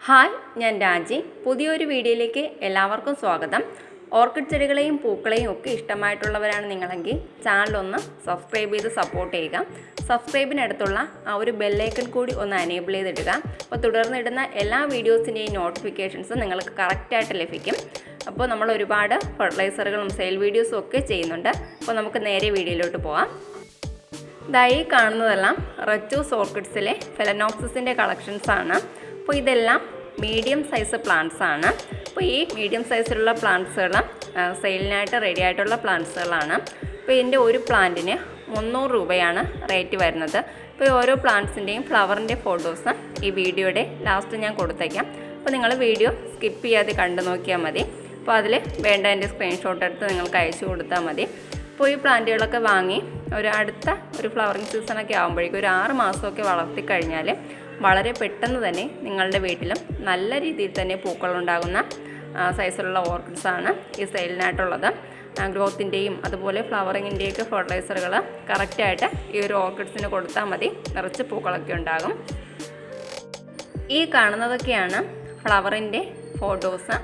Hi, ഞാൻ രാജി. പുതിയൊരു വീഡിയോയിലേക്ക് എല്ലാവർക്കും സ്വാഗതം. ഓർക്കിഡ് ചെടികളെയും പൂക്കളെയും ഒക്കെ ഇഷ്ടമായിട്ടുള്ളവരാണ് നിങ്ങളെങ്കിൽ ചാനലൊന്ന് സബ്സ്ക്രൈബ് ചെയ്ത് സപ്പോർട്ട് ചെയ്യുക. സബ്സ്ക്രൈബിനടുത്തുള്ള ആ ഒരു ബെല്ലൈക്കൺ കൂടി ഒന്ന് എനേബിൾ ചെയ്തിടുക. അപ്പോൾ തുടർന്നിടുന്ന എല്ലാ വീഡിയോസിൻ്റെയും നോട്ടിഫിക്കേഷൻസ് നിങ്ങൾക്ക് കറക്റ്റായിട്ട് ലഭിക്കും. അപ്പോൾ നമ്മൾ ഒരുപാട് ഫെർട്ടിലൈസറുകളും സെയിൽ വീഡിയോസും ഒക്കെ ചെയ്യുന്നുണ്ട്. അപ്പോൾ നമുക്ക് നേരെ വീഡിയോയിലോട്ട് പോകാം. ഇതായി കാണുന്നതെല്ലാം റെറ്റൂസ് ഓർക്കിഡ്സിലെ ഫെലനോപ്സിസിൻ്റെ കളക്ഷൻസാണ്. അപ്പോൾ ഇതെല്ലാം മീഡിയം സൈസ് പ്ലാന്റ്സ് ആണ്. അപ്പോൾ ഈ മീഡിയം സൈസിലുള്ള പ്ലാന്റ്സുകൾ സെയിലിനായിട്ട് റെഡി ആയിട്ടുള്ള പ്ലാന്റ്സുകളാണ്. അപ്പോൾ ഇതിൻ്റെ ഒരു പ്ലാന്റിന് 300 രൂപയാണ് റേറ്റ് വരുന്നത്. അപ്പോൾ ഈ ഓരോ പ്ലാന്റ്സിൻ്റെയും ഫ്ലവറിൻ്റെ ഫോട്ടോസ് ഈ വീഡിയോയുടെ ലാസ്റ്റ് ഞാൻ കൊടുത്തേക്കാം. അപ്പോൾ നിങ്ങൾ വീഡിയോ സ്കിപ്പ് ചെയ്യാതെ കണ്ടു നോക്കിയാൽ മതി. അപ്പോൾ അതിൽ വേണ്ട എൻ്റെ സ്ക്രീൻഷോട്ട് എടുത്ത് നിങ്ങൾക്ക് അയച്ചു കൊടുത്താൽ മതി. അപ്പോൾ ഈ പ്ലാന്റുകളൊക്കെ വാങ്ങി അടുത്ത ഒരു ഫ്ലവറിങ് സീസണൊക്കെ ആകുമ്പോഴേക്കും ഒരു 6 മാസമൊക്കെ വളർത്തിക്കഴിഞ്ഞാൽ വളരെ പെട്ടെന്ന് തന്നെ നിങ്ങളുടെ വീട്ടിലും നല്ല രീതിയിൽ തന്നെ പൂക്കളുണ്ടാകുന്ന സൈസിലുള്ള ഓർക്കിഡ്സാണ് ഈ സെയിലിനായിട്ടുള്ളത്. ഗ്രോത്തിൻ്റെയും അതുപോലെ ഫ്ലവറിങ്ങിൻ്റെയൊക്കെ ഫെർട്ടിലൈസറുകൾ കറക്റ്റായിട്ട് ഈ ഒരു ഓർക്കിഡ്സിന് കൊടുത്താൽ മതി. നിറച്ച് പൂക്കളൊക്കെ ഉണ്ടാകും. ഈ കാണുന്നതൊക്കെയാണ് ഫ്ലവറിൻ്റെ ഫോട്ടോസ്.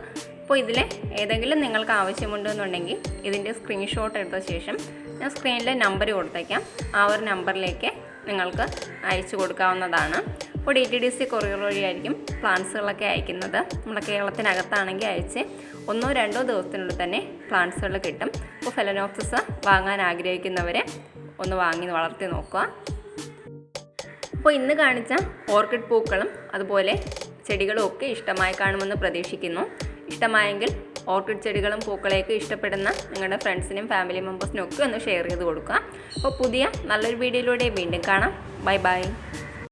അപ്പോൾ ഇതിൽ ഏതെങ്കിലും നിങ്ങൾക്ക് ആവശ്യമുണ്ടെന്നുണ്ടെങ്കിൽ ഇതിൻ്റെ സ്ക്രീൻഷോട്ട് എടുത്ത ശേഷം ഞാൻ സ്ക്രീനിലെ നമ്പർ കൊടുത്തേക്കാം. ആ ഒരു നമ്പറിലേക്ക് നിങ്ങൾക്ക് അയച്ചു കൊടുക്കാവുന്നതാണ്. അപ്പോൾ DTDC കൊറിയർ വഴിയായിരിക്കും പ്ലാന്റ്സുകളൊക്കെ അയക്കുന്നത്. നമ്മുടെ കേരളത്തിനകത്താണെങ്കിൽ അയച്ച് 1-2 ദിവസത്തിനുള്ളിൽ തന്നെ പ്ലാന്റ്സുകൾ കിട്ടും. അപ്പോൾ ഫെലനോപ്സിസ് വാങ്ങാൻ ആഗ്രഹിക്കുന്നവരെ ഒന്ന് വാങ്ങി വളർത്തി നോക്കുക. അപ്പോൾ ഇന്ന് കാണിച്ച ഓർക്കിഡ് പൂക്കളും അതുപോലെ ചെടികളും ഒക്കെ ഇഷ്ടമായി കാണുമെന്ന് പ്രതീക്ഷിക്കുന്നു. ഇഷ്ടമായെങ്കിൽ ഓർക്കിഡ് ചെടികളും പൂക്കളെയൊക്കെ ഇഷ്ടപ്പെടുന്ന നിങ്ങളുടെ ഫ്രണ്ട്സിനും ഫാമിലി മെമ്പേഴ്സിനും ഒക്കെ ഒന്ന് ഷെയർ ചെയ്ത് കൊടുക്കുക. അപ്പോൾ പുതിയ നല്ലൊരു വീഡിയോയിലൂടെ വീണ്ടും കാണാം. Bye bye.